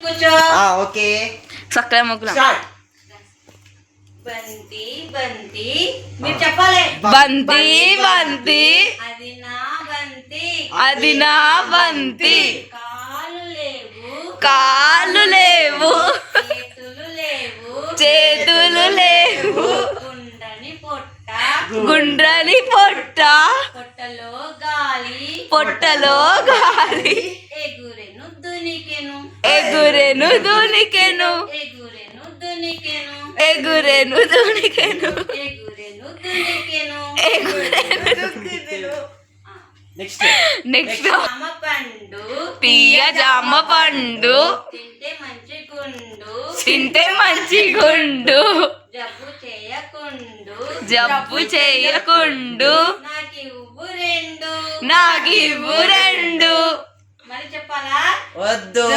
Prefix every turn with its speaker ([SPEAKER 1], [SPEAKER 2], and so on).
[SPEAKER 1] కూర్చో.
[SPEAKER 2] ఓకే
[SPEAKER 3] సక్కగా మొక్కులు.
[SPEAKER 1] బంతి బంతి మీరు చెప్పాలి.
[SPEAKER 3] బంతి బంతి
[SPEAKER 1] అది నా బంతి.
[SPEAKER 3] అది నా బంతి.
[SPEAKER 1] కాళ్ళు లేవు
[SPEAKER 3] కాళ్ళు లేవు
[SPEAKER 1] చేతులు లేవు
[SPEAKER 3] చేతులు లేవు
[SPEAKER 1] గుండ్రని పొట్ట
[SPEAKER 3] గుండ్రని పొట్ట
[SPEAKER 1] పొట్టలో గాలి
[SPEAKER 3] పొట్టలో గాలి
[SPEAKER 1] ఎగురెను దునికెను
[SPEAKER 3] ఎగురెను దునికెను
[SPEAKER 1] ఎగురెను దునికెను
[SPEAKER 3] ఎగురెను దునికెను
[SPEAKER 1] ఎగురెను దునికెను
[SPEAKER 3] ఎగురెను.
[SPEAKER 2] నెక్స్ట్
[SPEAKER 3] నెక్స్ట్
[SPEAKER 1] జామ పండు
[SPEAKER 3] తీయ జామ పండు
[SPEAKER 1] తింటే మంచి గుండు
[SPEAKER 3] తింటే మంచి గుండు
[SPEAKER 1] జబ్బు చేయకుండు
[SPEAKER 3] జబ్బు చేయకుండు
[SPEAKER 1] నాకివ్వు రెండు.
[SPEAKER 3] నాకివ్వు రెండు.
[SPEAKER 1] మరి చెప్పాలా?
[SPEAKER 2] వద్దు.